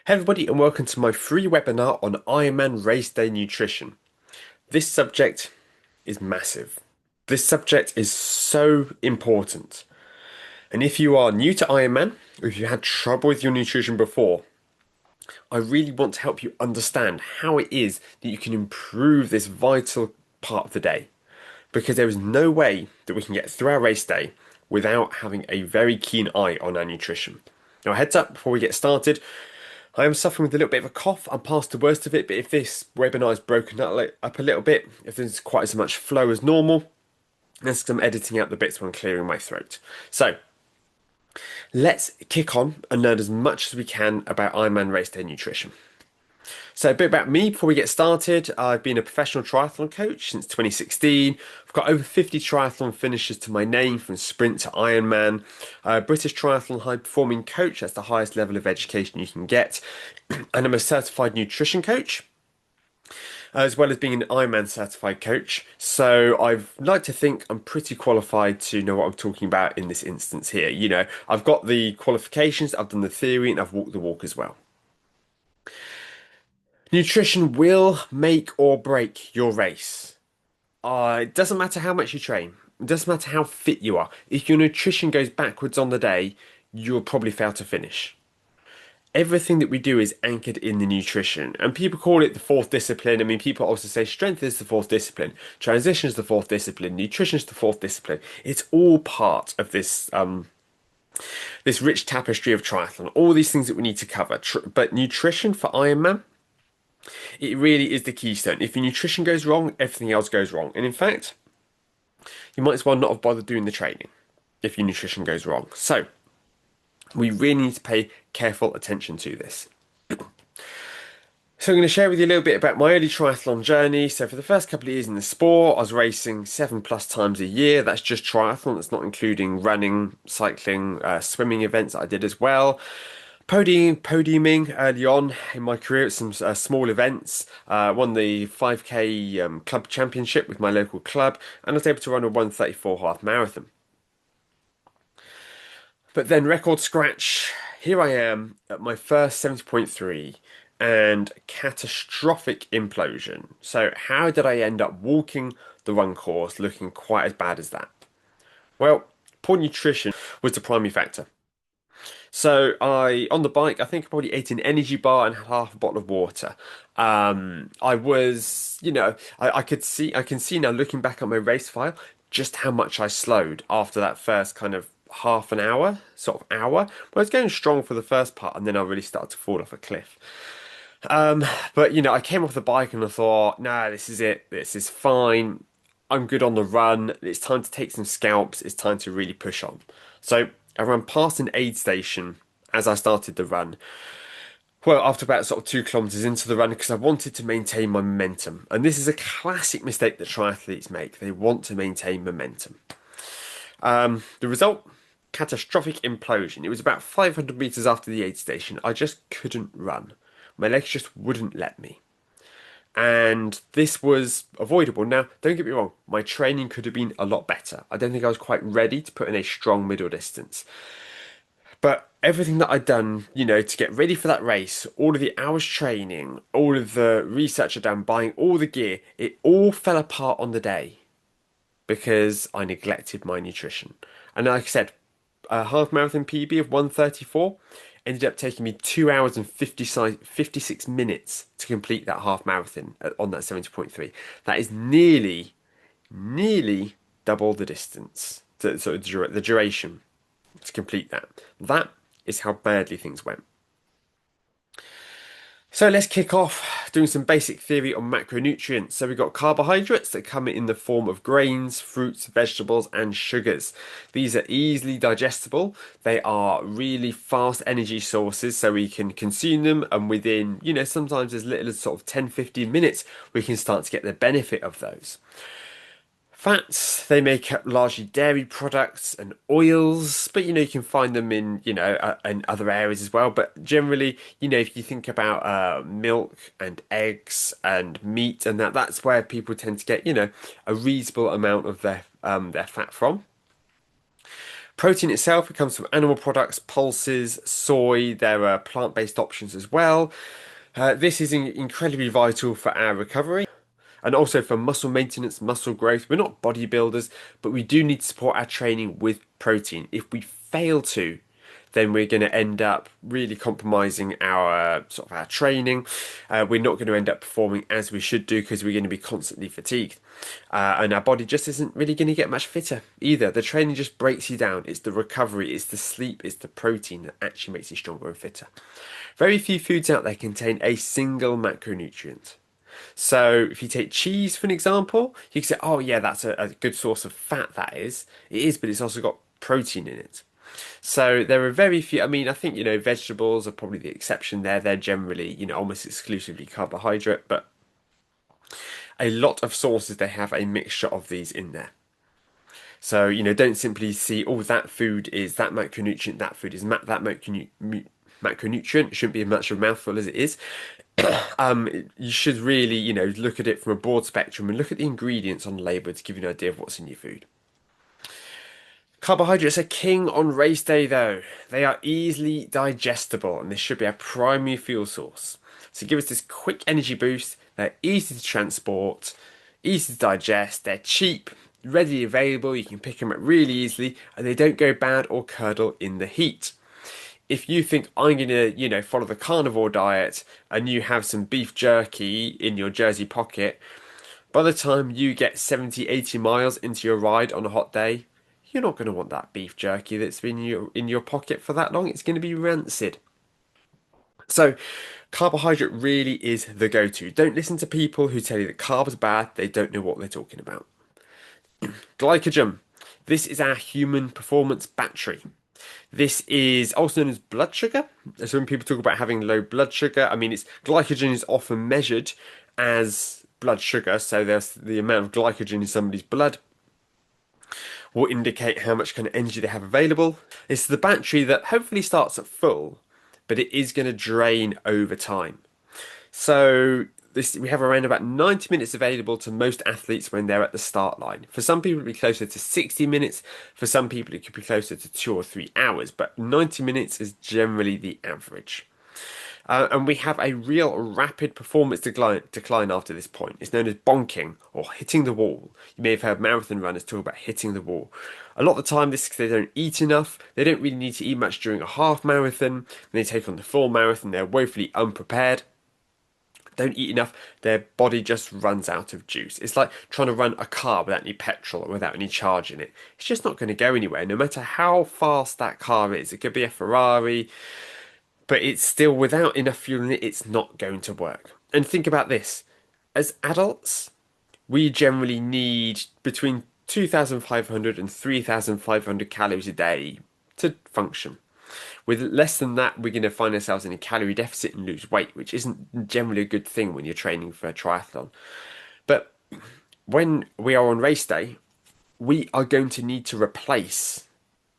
Hey everybody, and welcome to my free webinar on IRONMAN Race Day Nutrition. This subject is massive. This subject is so important. And if you are new to Ironman, or if you had trouble with your nutrition before, I really want to help you understand how it is that you can improve this vital part of the day. Because there is no way that we can get through our race day without having a very keen eye on our nutrition. Now, heads up before we get started. I am suffering with a little bit of a cough. I'm past the worst of it, but if this webinar is broken up a little bit, if there's quite as much flow as normal, that's because I'm editing out the bits when I'm clearing my throat. So let's kick on and learn as much as we can about Ironman Race Day Nutrition. So a bit about me before we get started. I've been a professional triathlon coach since 2016. I've got over 50 triathlon finishes to my name, from sprint to Ironman. British triathlon high performing coach, that's the highest level of education you can get. And I'm a certified nutrition coach, as well as being an Ironman certified coach. So I've like to think I'm pretty qualified to know what I'm talking about in this instance here. I've got the qualifications, I've done the theory, and I've walked the walk as well. Nutrition will make or break your race. It doesn't matter how much you train. It doesn't matter how fit you are. If your nutrition goes backwards on the day, you'll probably fail to finish. Everything that we do is anchored in the nutrition, and people call it the fourth discipline. I mean, people also say strength is the fourth discipline, transition is the fourth discipline, nutrition is the fourth discipline. It's all part of this rich tapestry of triathlon. All these things that we need to cover. But nutrition for Ironman, it really is the keystone. If your nutrition goes wrong, everything else goes wrong. And in fact, you might as well not have bothered doing the training if your nutrition goes wrong. So we really need to pay careful attention to this. So I'm going to share with you a little bit about my early triathlon journey. So for the first couple of years in the sport, I was racing 7+ times a year. That's just triathlon. That's not including running, cycling, swimming events that I did as well. Podiuming early on in my career at some small events. Won the 5K club championship with my local club, and I was able to run a 1:34 half marathon. But then record scratch, here I am at my first 70.3 and catastrophic implosion. So how did I end up walking the run course looking quite as bad as that? Well, poor nutrition was the primary factor. So on the bike, I think I probably ate an energy bar and half a bottle of water. I was, I can see now looking back at my race file, just how much I slowed after that first kind of half an hour, sort of hour. Well, I was going strong for the first part, and then I really started to fall off a cliff. But I came off the bike and I thought, nah, this is it. This is fine. I'm good on the run. It's time to take some scalps. It's time to really push on. So I ran past an aid station as I started the run. Well, after about sort of 2 kilometers into the run, because I wanted to maintain my momentum. And this is a classic mistake that triathletes make. They want to maintain momentum. The result, catastrophic implosion. It was about 500 meters after the aid station. I just couldn't run. My legs just wouldn't let me. And this was avoidable. Now, don't get me wrong, my training could have been a lot better. I don't think I was quite ready to put in a strong middle distance. But everything that I'd done, to get ready for that race, all of the hours training, all of the research I'd done, buying all the gear, it all fell apart on the day because I neglected my nutrition. And like I said, a half marathon PB of 1:34 ended up taking me 2 hours and 56 minutes to complete that half marathon on that 70.3. That is nearly double the distance, so the duration to complete that. That is how badly things went. So let's kick off doing some basic theory on macronutrients. So we've got carbohydrates that come in the form of grains, fruits, vegetables, and sugars. These are easily digestible. They are really fast energy sources, so we can consume them, and within, sometimes as little as sort of 10-15 minutes, we can start to get the benefit of those. Fats, they make up largely dairy products and oils, but you can find them in other areas as well. But generally, if you think about milk and eggs and meat and that's where people tend to get a reasonable amount of their fat from. Protein itself, it comes from animal products, pulses, soy. There are plant-based options as well. This is incredibly vital for our recovery and also for muscle maintenance, muscle growth. We're not bodybuilders, but we do need to support our training with protein. If we fail to, then we're going to end up really compromising our sort of our training. We're not going to end up performing as we should do because we're going to be constantly fatigued, and our body just isn't really going to get much fitter either. The training just breaks you down. It's the recovery, it's the sleep, it's the protein that actually makes you stronger and fitter. Very few foods out there contain a single macronutrient. So if you take cheese for an example, you can say, oh yeah, that's a good source of fat, that is. It is, but it's also got protein in it. So there are very few, I mean, I think, vegetables are probably the exception there. They're generally, almost exclusively carbohydrate, but a lot of sources, they have a mixture of these in there. So, don't simply see, oh, that food is that macronutrient, that food is that macronutrient. It shouldn't be as much of a mouthful as it is. You should really, look at it from a broad spectrum and look at the ingredients on the label to give you an idea of what's in your food. Carbohydrates are king on race day, though. They are easily digestible, and this should be our primary fuel source. So give us this quick energy boost. They're easy to transport, easy to digest, they're cheap, readily available, you can pick them up really easily, and they don't go bad or curdle in the heat. If you think I'm going to, follow the carnivore diet and you have some beef jerky in your jersey pocket, by the time you get 70, 80 miles into your ride on a hot day, you're not going to want that beef jerky that's been in your pocket for that long. It's going to be rancid. So, carbohydrate really is the go-to. Don't listen to people who tell you that carbs are bad. They don't know what they're talking about. Glycogen. This is our human performance battery. This is also known as blood sugar. So when people talk about having low blood sugar, I mean, glycogen is often measured as blood sugar. So there's the amount of glycogen in somebody's blood will indicate how much kind of energy they have available. It's the battery that hopefully starts at full, but it is going to drain over time. So we have around about 90 minutes available to most athletes when they're at the start line. For some people, it'll be closer to 60 minutes. For some people, it could be closer to 2 or 3 hours, but 90 minutes is generally the average. And we have a real rapid performance decline after this point. It's known as bonking or hitting the wall. You may have heard marathon runners talk about hitting the wall. A lot of the time, this is because they don't eat enough. They don't really need to eat much during a half marathon. When they take on the full marathon, they're woefully unprepared. Don't eat enough, their body just runs out of juice. It's like trying to run a car without any petrol or without any charge in it. It's just not going to go anywhere, no matter how fast that car is. It could be a Ferrari, but it's still without enough fuel in it, it's not going to work. And think about this. As adults, we generally need between 2,500 and 3,500 calories a day to function. With less than that, we're going to find ourselves in a calorie deficit and lose weight, which isn't generally a good thing when you're training for a triathlon. But when we are on race day, we are going to need to replace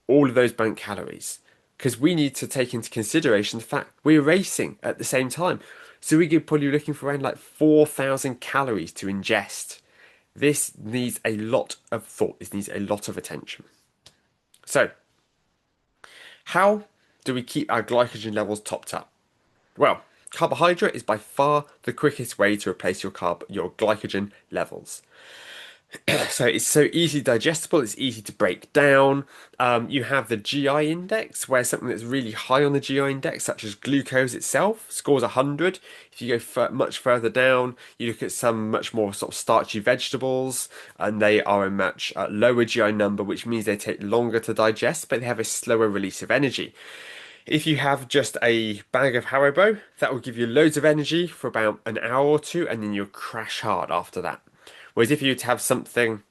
all of those burnt calories because we need to take into consideration the fact we're racing at the same time. So we could probably be looking for around like 4,000 calories to ingest. This needs a lot of thought. This needs a lot of attention. So, how do we keep our glycogen levels topped up? Well, carbohydrate is by far the quickest way to replace your glycogen levels. So it's so easily digestible, it's easy to break down. You have the GI index, where something that's really high on the GI index, such as glucose itself, scores 100. If you go much further down, you look at some much more sort of starchy vegetables, and they are a much lower GI number, which means they take longer to digest, but they have a slower release of energy. If you have just a bag of Haribo, that will give you loads of energy for about an hour or two, and then you'll crash hard after that. Whereas if you have something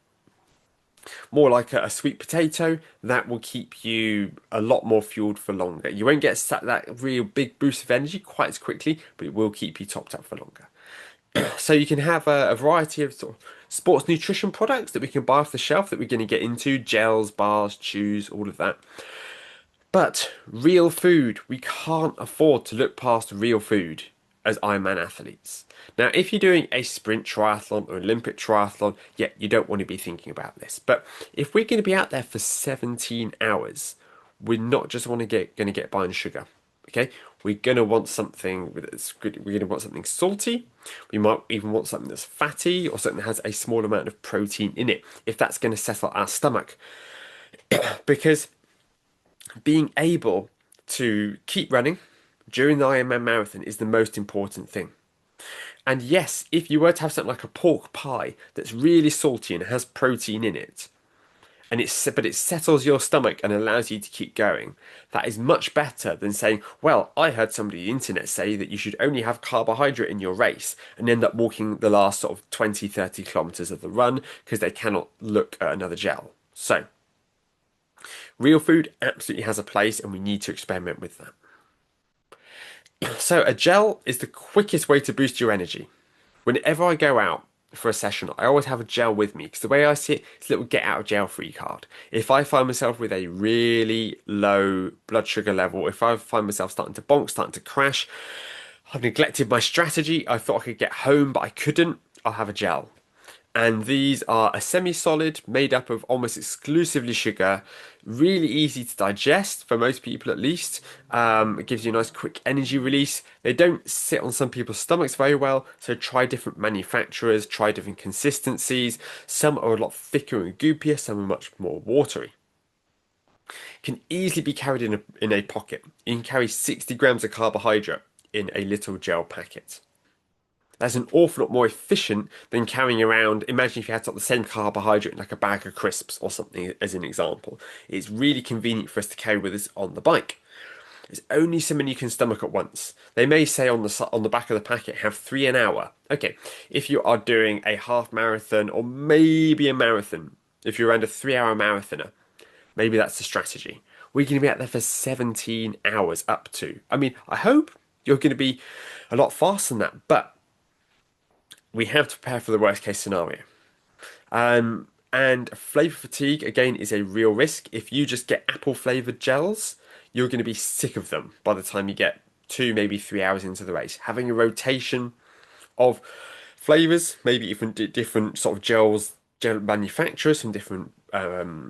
more like a sweet potato, that will keep you a lot more fueled for longer. You won't get that real big boost of energy quite as quickly, but it will keep you topped up for longer. So you can have a variety of sort of sports nutrition products that we can buy off the shelf that we're going to get into, gels, bars, chews, all of that. But real food, we can't afford to look past real food as Ironman athletes. Now, if you're doing a sprint triathlon or Olympic triathlon, yeah, you don't want to be thinking about this. But if we're going to be out there for 17 hours, we're not just going to get by on sugar. Okay, we're going to want something that's good. We're going to want something salty. We might even want something that's fatty or something that has a small amount of protein in it, if that's going to settle our stomach. Because being able to keep running during the Ironman marathon is the most important thing. And yes, if you were to have something like a pork pie that's really salty and has protein in it, but it settles your stomach and allows you to keep going, that is much better than saying, well, I heard somebody on the internet say that you should only have carbohydrate in your race and end up walking the last sort of 20, 30 kilometers of the run because they cannot look at another gel. So, real food absolutely has a place and we need to experiment with that. So a gel is the quickest way to boost your energy. Whenever I go out for a session, I always have a gel with me because the way I see it, it's a little get out of jail free card. If I find myself with a really low blood sugar level, if I find myself starting to bonk, starting to crash, I've neglected my strategy, I thought I could get home, but I couldn't, I'll have a gel. And these are a semi-solid made up of almost exclusively sugar, really easy to digest for most people at least. It gives you a nice quick energy release. They don't sit on some people's stomachs very well, so try different manufacturers, try different consistencies. Some are a lot thicker and goopier, some are much more watery. Can easily be carried in a pocket. You can carry 60 grams of carbohydrate in a little gel packet. That's an awful lot more efficient than carrying around. Imagine if you had sort of the same carbohydrate in like a bag of crisps or something, as an example. It's really convenient for us to carry with us on the bike. There's only so many you can stomach at once. They may say on the back of the packet, have 3 an hour. Okay, if you are doing a half marathon or maybe a marathon, if you're around a 3-hour marathoner, maybe that's the strategy. We're going to be out there for 17 hours up to. I mean, I hope you're going to be a lot faster than that, but we have to prepare for the worst case scenario. And flavor fatigue, again, is a real risk. If you just get apple flavored gels, you're going to be sick of them by the time you get 2, maybe 3 hours into the race. Having a rotation of flavors, maybe even different sort of gel manufacturers from different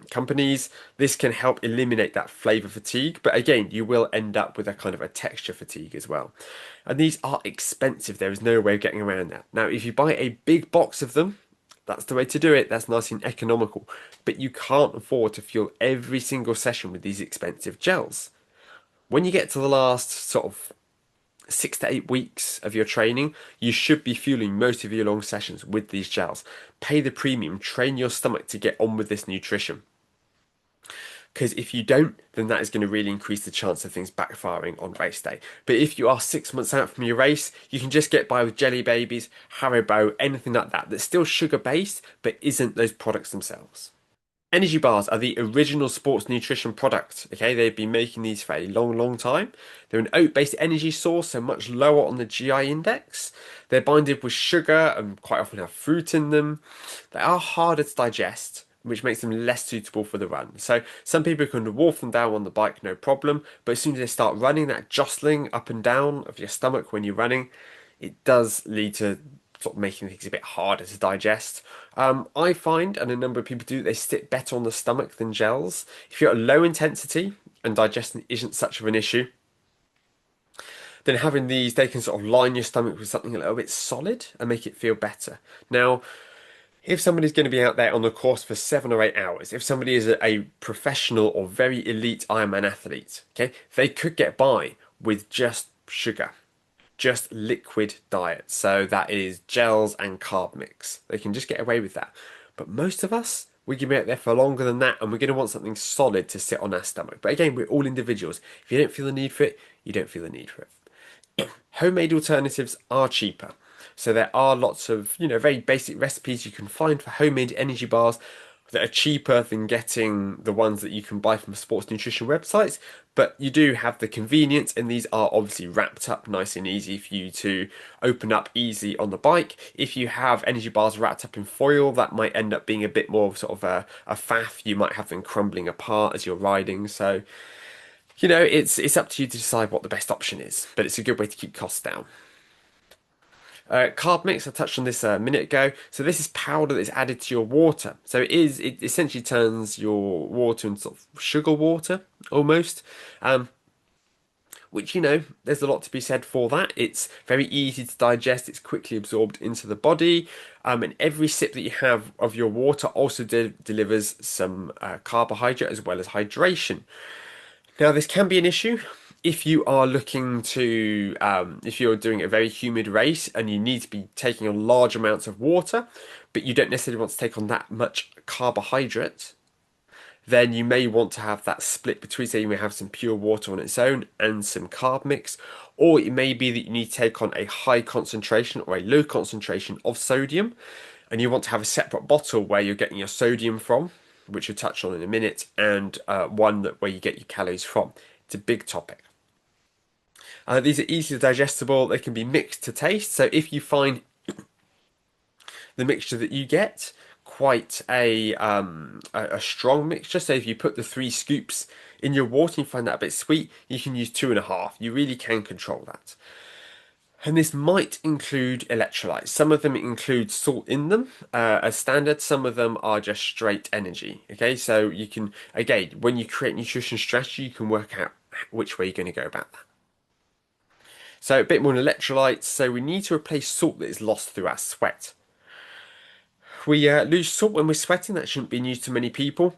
companies, this can help eliminate that flavor fatigue. But again, you will end up with a kind of a texture fatigue as well. And these are expensive. There is no way of getting around that. Now, if you buy a big box of them, that's the way to do it. That's nice and economical. But you can't afford to fuel every single session with these expensive gels. When you get to the last sort of 6 to 8 weeks of your training, you should be fueling most of your long sessions with these gels. Pay the premium, train your stomach to get on with this nutrition. Because if you don't, then that is going to really increase the chance of things backfiring on race day. But if you are 6 months out from your race, you can just get by with Jelly Babies, Haribo, anything like that that's still sugar based but isn't those products themselves. Energy bars are the original sports nutrition product. Okay, they've been making these for a long, long time. They're an oat-based energy source, so much lower on the GI index. They're binded with sugar and quite often have fruit in them. They are harder to digest, which makes them less suitable for the run. So some people can wolf them down on the bike, no problem. But as soon as they start running, that jostling up and down of your stomach when you're running, it does lead to sort of making things a bit harder to digest. I find, and a number of people do, they sit better on the stomach than gels. If you're at a low intensity and digestion isn't such of an issue, then having these, they can sort of line your stomach with something a little bit solid and make it feel better. Now, if somebody's going to be out there on the course for 7 or 8 hours, if somebody is a professional or very elite Ironman athlete, okay, they could get by with just sugar, just liquid diet. So that is gels and carb mix. They can just get away with that. But most of us, we can be out there for longer than that, and we're going to want something solid to sit on our stomach. But again, we're all individuals. If you don't feel the need for it, you don't feel the need for it. Homemade alternatives are cheaper. So there are lots of, very basic recipes you can find for homemade energy bars that are cheaper than getting the ones that you can buy from sports nutrition websites. But you do have the convenience, and these are obviously wrapped up nice and easy for you to open up easy on the bike. If you have energy bars wrapped up in foil, that might end up being a bit more of sort of a faff. You might have them crumbling apart as you're riding. So, it's up to you to decide what the best option is, but it's a good way to keep costs down. Carb mix, I touched on this a minute ago. So this is powder that's added to your water. So it essentially turns your water into sort of sugar water almost. Um, which, there's a lot to be said for that. It's very easy to digest, it's quickly absorbed into the body, and every sip that you have of your water also delivers some carbohydrate as well as hydration. Now, this can be an issue if you are looking to, if you're doing a very humid race and you need to be taking on large amounts of water, but you don't necessarily want to take on that much carbohydrate, then you may want to have that split between, say, you may have some pure water on its own and some carb mix, or it may be that you need to take on a high concentration or a low concentration of sodium, and you want to have a separate bottle where you're getting your sodium from, which we'll touch on in a minute, and one that where you get your calories from. It's a big topic. These are easily digestible. They can be mixed to taste. So if you find the mixture that you get quite a strong mixture. So if you put the 3 scoops in your water and you find that a bit sweet, you can use 2.5. You really can control that. And this might include electrolytes. Some of them include salt in them as standard. Some of them are just straight energy. Okay, so you can, again, when you create nutrition strategy, you can work out which way you're going to go about that. So a bit more on electrolytes. So we need to replace salt that is lost through our sweat. We lose salt when we're sweating. That shouldn't be news to many people.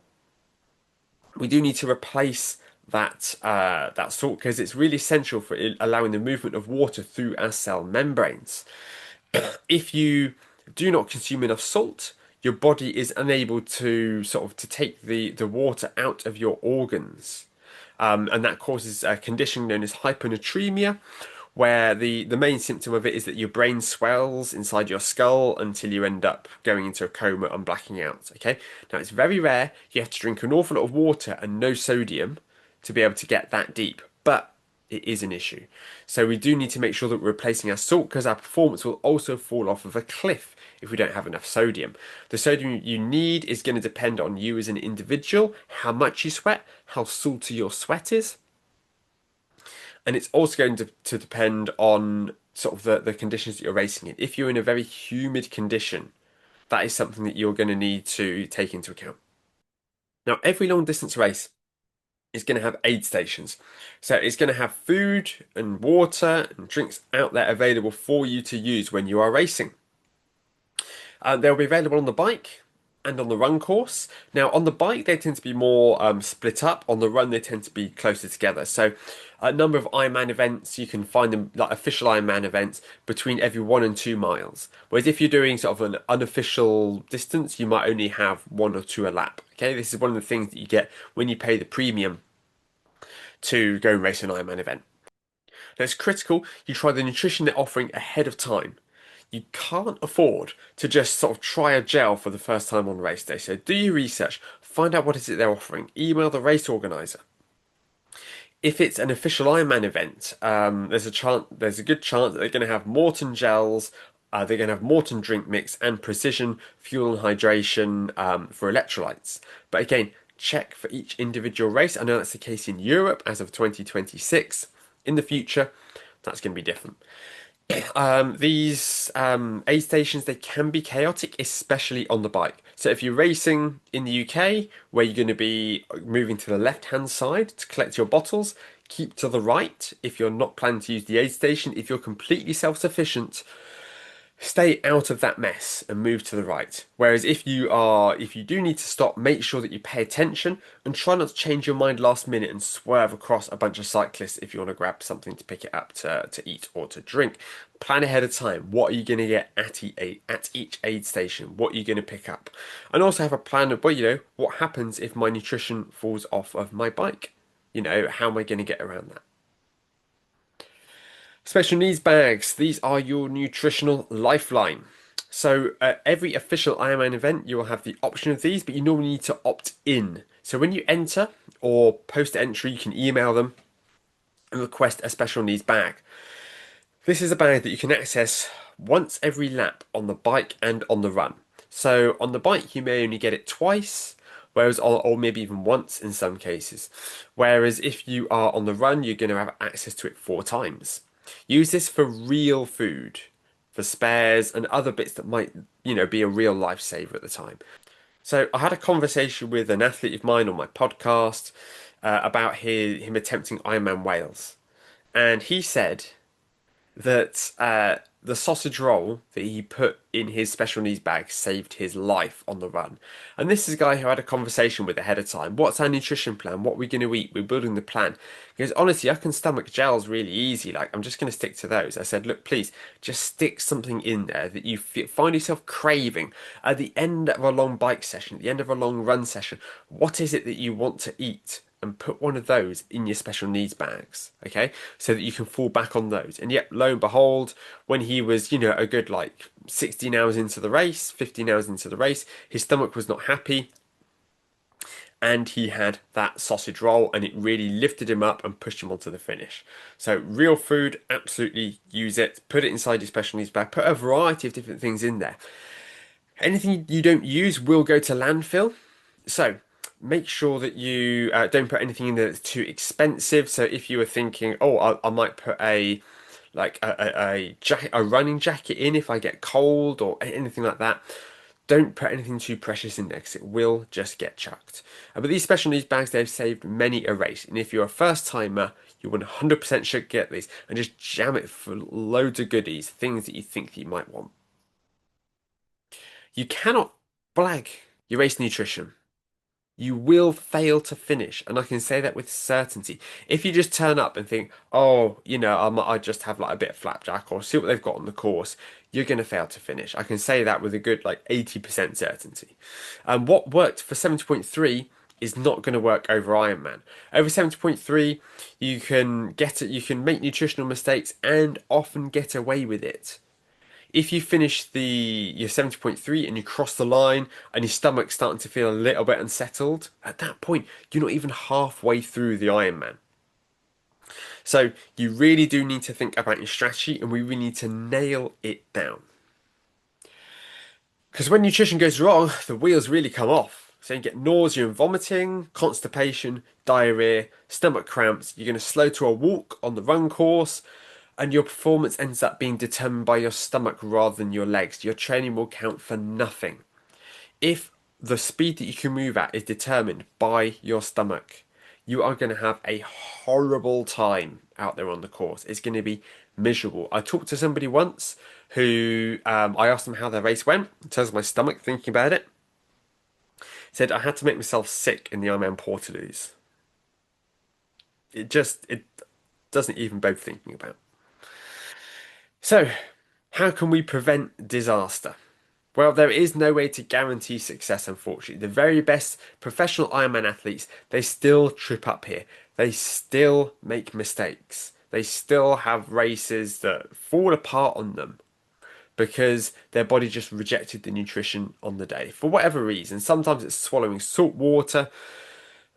We do need to replace that salt because it's really essential for allowing the movement of water through our cell membranes. If you do not consume enough salt, your body is unable to to take the water out of your organs. And that causes a condition known as hyponatremia, where the main symptom of it is that your brain swells inside your skull until you end up going into a coma and blacking out. Okay, now it's very rare. You have to drink an awful lot of water and no sodium to be able to get that deep, but it is an issue. So we do need to make sure that we're replacing our salt because our performance will also fall off of a cliff if we don't have enough sodium. The sodium you need is going to depend on you as an individual, how much you sweat, how salty your sweat is. And it's also going to depend on sort of the conditions that you're racing in. If you're in a very humid condition, that is something that you're going to need to take into account. Now, every long distance race is going to have aid stations. So it's going to have food and water and drinks out there available for you to use when you are racing. They'll be available on the bike and on the run course. Now, on the bike, they tend to be more split up. On the run, they tend to be closer together. So, a number of Ironman events, you can find them like official Ironman events between every 1 and 2 miles. Whereas if you're doing sort of an unofficial distance, you might only have 1 or 2 a lap. Okay, this is one of the things that you get when you pay the premium to go and race an Ironman event. Now, it's critical you try the nutrition they're offering ahead of time. You can't afford to just sort of try a gel for the first time on race day. So do your research, find out what is it they're offering, email the race organizer. If it's an official Ironman event, there's a good chance that they're going to have Morton gels, they're going to have Morton drink mix and precision fuel and hydration for electrolytes. But again, check for each individual race. I know that's the case in Europe as of 2026. In the future, that's going to be different. These aid stations, they can be chaotic, especially on the bike. So if you're racing in the UK, where you're going to be moving to the left-hand side to collect your bottles, keep to the right if you're not planning to use the aid station. If you're completely self-sufficient, stay out of that mess and move to the right. Whereas if you do need to stop, make sure that you pay attention and try not to change your mind last minute and swerve across a bunch of cyclists if you want to grab something to pick it up to eat or to drink. Plan ahead of time. What are you going to get at each aid station? What are you going to pick up? And also have a plan of, well, what happens if my nutrition falls off of my bike? How am I going to get around that? Special needs bags. These are your nutritional lifeline. So every official Ironman event, you will have the option of these, but you normally need to opt in. So when you enter or post entry, you can email them and request a special needs bag. This is a bag that you can access once every lap on the bike and on the run. So on the bike, you may only get it twice, whereas or maybe even once in some cases. Whereas if you are on the run, you're going to have access to it 4 times. Use this for real food. for spares and other bits that might, be a real lifesaver at the time. So I had a conversation with an athlete of mine on my podcast about him attempting Ironman Wales, and he said that the sausage roll that he put in his special needs bag saved his life on the run. And this is a guy who I had a conversation with ahead of time. What's our nutrition plan? What are we going to eat? We're building the plan. Because honestly, I can stomach gels really easy. Like, I'm just going to stick to those. I said, look, please, just stick something in there that you find yourself craving at the end of a long bike session, at the end of a long run session. What is it that you want to eat? And put one of those in your special needs bags, okay? So that you can fall back on those. And yet, lo and behold, when he was, a good like 16 hours into the race, 15 hours into the race, his stomach was not happy and he had that sausage roll and it really lifted him up and pushed him onto the finish. So real food, absolutely use it. Put it inside your special needs bag. Put a variety of different things in there. Anything you don't use will go to landfill. So make sure that you don't put anything in there that's too expensive. So if you were thinking, oh, I might put a running jacket in if I get cold or anything like that. Don't put anything too precious in there because it will just get chucked. But these special needs bags, they've saved many a race. And if you're a first timer, you 100% should get these and just jam it for loads of goodies, things that you think that you might want. You cannot blag your race nutrition. You will fail to finish, and I can say that with certainty. If you just turn up and think, oh, I just have like a bit of flapjack or see what they've got on the course, you're going to fail to finish. I can say that with a good like 80% certainty. And what worked for 70.3 is not going to work over Ironman. Over 70.3, you can make nutritional mistakes and often get away with it. If you finish your 70.3 and you cross the line and your stomach's starting to feel a little bit unsettled, at that point, you're not even halfway through the Ironman. So you really do need to think about your strategy and we really need to nail it down. Because when nutrition goes wrong, the wheels really come off. So you get nausea and vomiting, constipation, diarrhea, stomach cramps. You're going to slow to a walk on the run course, and your performance ends up being determined by your stomach rather than your legs. Your training will count for nothing. If the speed that you can move at is determined by your stomach, you are going to have a horrible time out there on the course. It's going to be miserable. I talked to somebody once who I asked them how their race went in terms of my stomach, thinking about it. Said I had to make myself sick in the Ironman Portaloos. It doesn't even bother thinking about. So, how can we prevent disaster? Well, there is no way to guarantee success, unfortunately. The very best professional Ironman athletes, they still trip up here. They still make mistakes. They still have races that fall apart on them because their body just rejected the nutrition on the day for whatever reason. Sometimes it's swallowing salt water.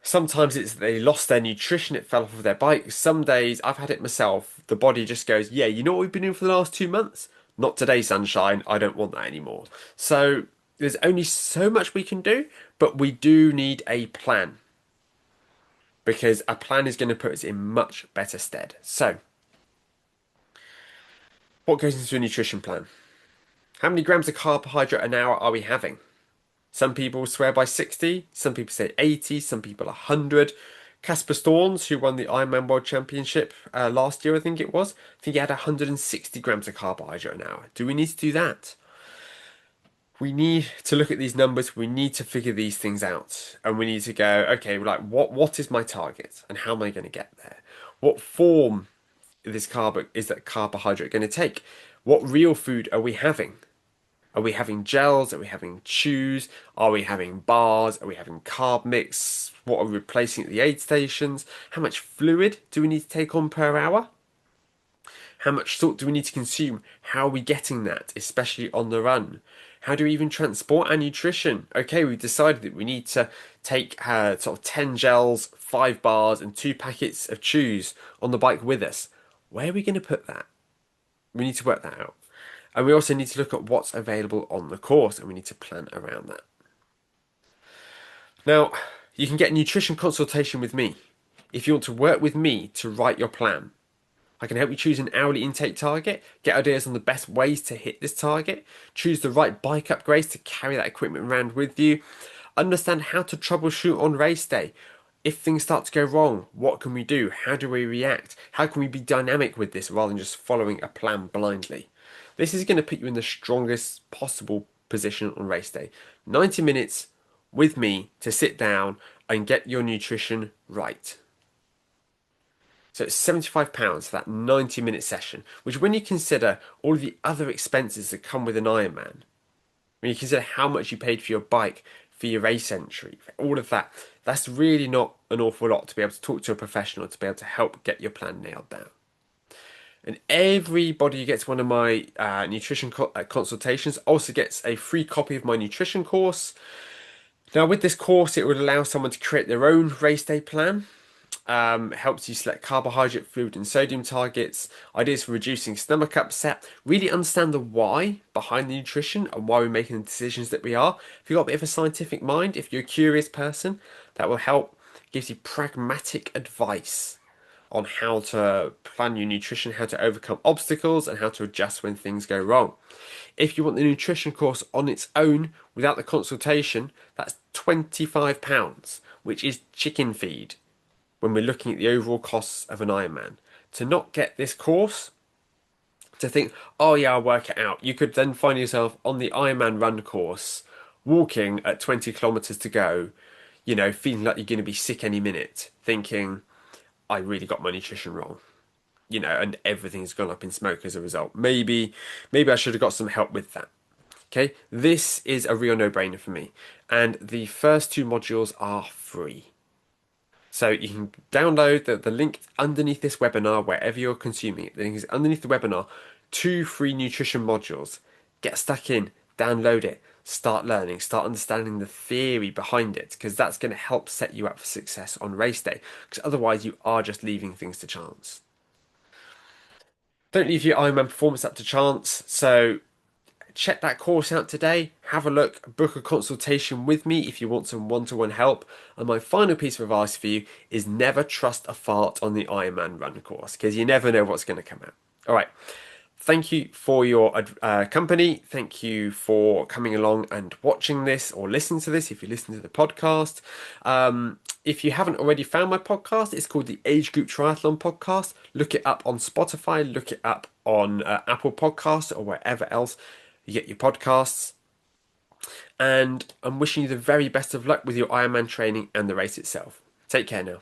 Sometimes it's they lost their nutrition, it fell off of their bike. Some days, I've had it myself, the body just goes, yeah, you know what we've been doing for the last 2 months? Not today, sunshine. I don't want that anymore. So there's only so much we can do, but we do need a plan because a plan is going to put us in much better stead. So, what goes into a nutrition plan? How many grams of carbohydrate an hour are we having? Some people swear by 60, some people say 80, some people 100. Casper Storms, who won the Ironman World Championship last year, I think it was, I think he had 160 grams of carbohydrate an hour. Do we need to do that? We need to look at these numbers, we need to figure these things out. And we need to go, okay, like what is my target and how am I going to get there? What form is that carbohydrate going to take? What real food are we having? Are we having gels? Are we having chews? Are we having bars? Are we having carb mix? What are we replacing at the aid stations? How much fluid do we need to take on per hour? How much salt do we need to consume? How are we getting that, especially on the run? How do we even transport our nutrition? Okay, we've decided that we need to take sort of 10 gels, 5 bars, and 2 packets of chews on the bike with us. Where are we going to put that? We need to work that out. And we also need to look at what's available on the course and we need to plan around that. Now, you can get a nutrition consultation with me if you want to work with me to write your plan. I can help you choose an hourly intake target, get ideas on the best ways to hit this target, choose the right bike upgrades to carry that equipment around with you, understand how to troubleshoot on race day. If things start to go wrong, what can we do? How do we react? How can we be dynamic with this rather than just following a plan blindly? This is going to put you in the strongest possible position on race day. 90 minutes with me to sit down and get your nutrition right. So it's £75 for that 90-minute session, which when you consider all of the other expenses that come with an Ironman, when you consider how much you paid for your bike, for your race entry, for all of that, that's really not an awful lot to be able to talk to a professional to be able to help get your plan nailed down. And everybody who gets one of my nutrition consultations also gets a free copy of my nutrition course. Now, with this course, it would allow someone to create their own race day plan. Helps you select carbohydrate, fluid, and sodium targets, ideas for reducing stomach upset, really understand the why behind the nutrition and why we're making the decisions that we are. If you've got a bit of a scientific mind, if you're a curious person, that will help, gives you pragmatic advice on how to plan your nutrition, how to overcome obstacles, and how to adjust when things go wrong. If you want the nutrition course on its own without the consultation, that's £25, which is chicken feed when we're looking at the overall costs of an Ironman. To not get this course, to think, oh yeah, I'll work it out, you could then find yourself on the Ironman run course, walking at 20 kilometers to go, feeling like you're going to be sick any minute, thinking, I really got my nutrition wrong, and everything's gone up in smoke as a result. Maybe I should have got some help with that. Okay, this is a real no-brainer for me. And the first two modules are free. So you can download the link underneath this webinar, wherever you're consuming it. The link is underneath the webinar, 2 free nutrition modules. Get stuck in, download it, start learning, start understanding the theory behind it, because that's going to help set you up for success on race day. Because otherwise you are just leaving things to chance. Don't leave your Ironman performance up to chance. So check that course out today. Have a look, book a consultation with me if you want some one-to-one help. And my final piece of advice for you is never trust a fart on the Ironman run course, because you never know what's going to come out. All right. Thank you for your company. Thank you for coming along and watching this or listening to this if you listen to the podcast. If you haven't already found my podcast, it's called the Age Group Triathlon Podcast. Look it up on Spotify, look it up on Apple Podcasts or wherever else you get your podcasts. And I'm wishing you the very best of luck with your Ironman training and the race itself. Take care now.